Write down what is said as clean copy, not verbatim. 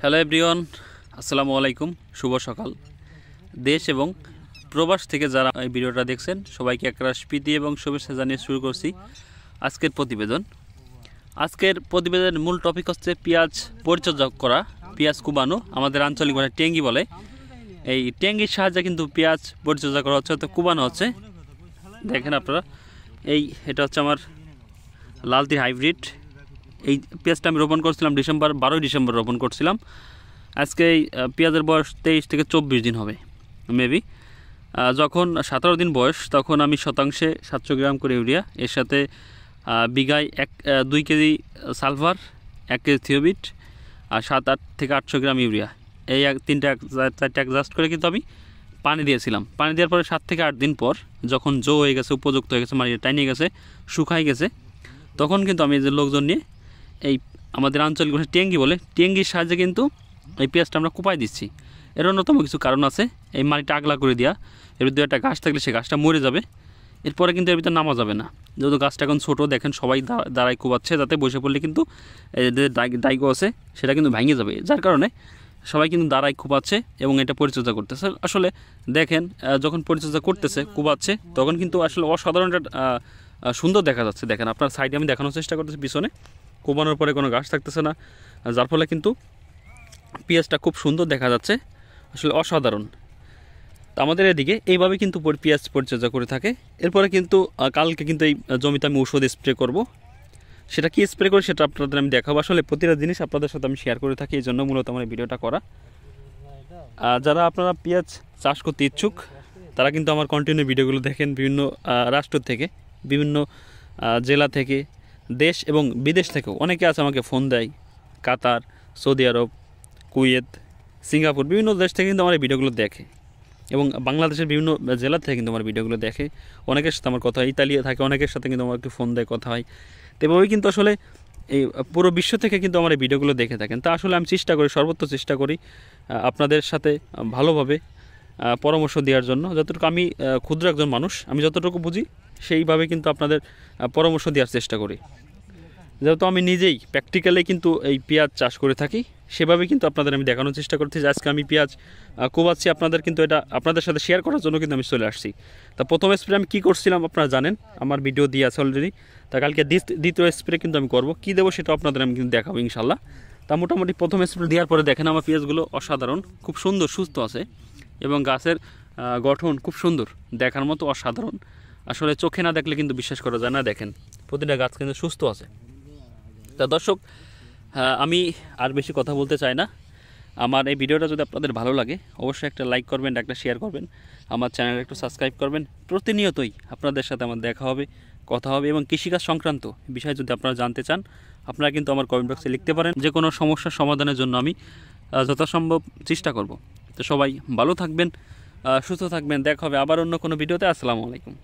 Hello everyone, আসসালামু আলাইকুম। শুভ সকাল। দেশ এবং প্রবাস থেকে যারা এই ভিডিওটা দেখছেন সবাইকে একরাশ প্রীতি এবং শুভেচ্ছা জানিয়ে শুরু করছি আজকের প্রতিবেদন। আজকের প্রতিবেদনের মূল টপিক হচ্ছে পেঁয়াজ পরিচর্যা করা, পেঁয়াজ কুবানো, আমাদের আঞ্চলিক ভাষায় টেঙ্গি বলে। এই টেঙ্গির সাহায্যে কিন্তু পেঁয়াজ পরিচর্যা করা হচ্ছে, অর্থাৎ কুবানো হচ্ছে। দেখেন আপনারা, এটা হচ্ছে আমার লালতির হাইব্রিড। এই পেঁয়াজটা আমি রোপণ করছিলাম 12 ডিসেম্বর রোপণ করছিলাম। আজকে এই পেঁয়াজের বয়স 23 থেকে 24 দিন হবে মেবি। যখন 17 দিন বয়স তখন আমি শতাংশে 700 গ্রাম করে ইউরিয়া, এর সাথে বিঘায় 2 কেজি সালফার, 1 কেজি থিওবিট আর 7-8 থেকে 800 গ্রাম ইউরিয়া, এই 3-4টা অ্যাডজাস্ট করে কিন্তু আমি পানি দিয়েছিলাম। পানি দেওয়ার পরে 7 থেকে 8 দিন পর যখন জো হয়ে গেছে, উপযুক্ত হয়ে গেছে, মানে টাইনিয়ে গেছে, শুকাই গেছে, তখন কিন্তু আমি যে লোকজন নিয়ে এই আমাদের আঞ্চলিক ভাষায় টেঙ্গি বলে, টেঙ্গির সাহায্যে কিন্তু এই পেঁয়াজটা আমরা কুপাই দিচ্ছি। এর অন্যতম কিছু কারণ আছে। এই মাটিটা আগলা করে দেওয়া, এর ভিতরে একটা গাছ থাকলে সেই গাছটা মরে যাবে, এরপরে কিন্তু এর ভিতরে নামা যাবে না। যেহেতু গাছটা এখন ছোটো, দেখেন সবাই দাঁড়ায় কুবাচ্ছে, যাতে বসে পড়লে কিন্তু যে ডাইগো আছে সেটা কিন্তু ভেঙে যাবে, যার কারণে সবাই কিন্তু দাঁড়ায় কুবাচ্ছে এবং এটা পরিচর্যা করতেছে। আসলে দেখেন, যখন পরিচর্যা করতেছে, কুবাচ্ছে, তখন কিন্তু আসলে অসাধারণ একটা সুন্দর দেখা যাচ্ছে। দেখেন আপনার সাইডে আমি দেখানোর চেষ্টা করতেছি, পিছনে কোবানোর পরে কোনো গাছ থাকতেছে না, যার ফলে কিন্তু পেঁয়াজটা খুব সুন্দর দেখা যাচ্ছে, আসলে অসাধারণ। তো আমাদের এদিকে এইভাবে কিন্তু পেঁয়াজ পরিচর্যা করে থাকে। এরপরে কিন্তু কালকে কিন্তু এই জমিতে আমি ওষুধ স্প্রে করব। সেটা কি স্প্রে করি সেটা আপনাদের আমি দেখাবো। আসলে প্রতিটা জিনিস আপনাদের সাথে আমি শেয়ার করে থাকি, এই জন্য মূলত আমার এই ভিডিওটা করা। যারা আপনারা পেঁয়াজ চাষ করতে ইচ্ছুক তারা কিন্তু আমার কন্টিনিউ ভিডিওগুলো দেখেন, বিভিন্ন রাষ্ট্র থেকে, বিভিন্ন জেলা থেকে, দেশ এবং বিদেশ থেকেও অনেকে আছে আমাকে ফোন দেয়। কাতার, সৌদি আরব, কুয়েত, সিঙ্গাপুর, বিভিন্ন দেশ থেকে কিন্তু আমার এই ভিডিওগুলো দেখে, এবং বাংলাদেশের বিভিন্ন জেলা থেকে কিন্তু আমার ভিডিওগুলো দেখে। অনেকের সাথে আমার কথা হয়, ইতালিয়া থাকে, অনেকের সাথে কিন্তু আমাকে ফোন দেয়, কথা হয়। তো এভাবেই কিন্তু আসলে এই পুরো বিশ্ব থেকে কিন্তু আমার এই ভিডিওগুলো দেখে থাকেন। তা আসলে আমি চেষ্টা করি, সর্বোচ্চ চেষ্টা করি আপনাদের সাথে ভালোভাবে পরামর্শ দেওয়ার জন্য। যতটুকু আমি ক্ষুদ্র একজন মানুষ, আমি যতটুকু বুঝি সেইভাবে কিন্তু আপনাদের পরামর্শ দেওয়ার চেষ্টা করি। যেহেতু আমি নিজেই প্র্যাকটিক্যালি কিন্তু এই পেঁয়াজ চাষ করে থাকি, সেভাবে কিন্তু আপনাদের আমি দেখানোর চেষ্টা করছি যে আজকে আমি পেঁয়াজ কোবাচ্ছি, আপনাদের কিন্তু এটা আপনাদের সাথে শেয়ার করার জন্য কিন্তু আমি চলে আসছি। তা প্রথম স্প্রে আমি কী করছিলাম আপনারা জানেন, আমার ভিডিও দিয়ে আছে অলরেডি। তা কালকে দ্বিতীয় স্প্রে কিন্তু আমি করব, কী দেবো সেটা আপনাদের আমি কিন্তু দেখাবো ইনশাল্লাহ। তা মোটামুটি প্রথম স্প্রে দেওয়ার পরে দেখেন আমার পেঁয়াজগুলো অসাধারণ, খুব সুন্দর সুস্থ আছে, এবং গাছের গঠন খুব সুন্দর, দেখার মতো অসাধারণ। আসলে চোখে না দেখলে কিন্তু বিশ্বাস করা যায় না। দেখেন প্রতিটা গাছ কিন্তু সুস্থ আছে। তা দর্শক, আমি আর বেশি কথা বলতে চাই না। আমার এই ভিডিওটা যদি আপনাদের ভালো লাগে অবশ্যই একটা লাইক করবেন, একটা শেয়ার করবেন, আমার চ্যানেল একটু সাবস্ক্রাইব করবেন। প্রতিনিয়তই আপনাদের সাথে আমার দেখা হবে, কথা হবে, এবং কৃষিকাজ সংক্রান্ত বিষয় যদি আপনারা জানতে চান আপনারা কিন্তু আমার কমেন্ট বক্সে লিখতে পারেন। যে কোনো সমস্যার সমাধানের জন্য আমি যথাসম্ভব চেষ্টা করব। তো সবাই ভালো থাকবেন, সুস্থ থাকবেন। দেখা হবে আবার অন্য কোনো ভিডিওতে। আসসালামু আলাইকুম।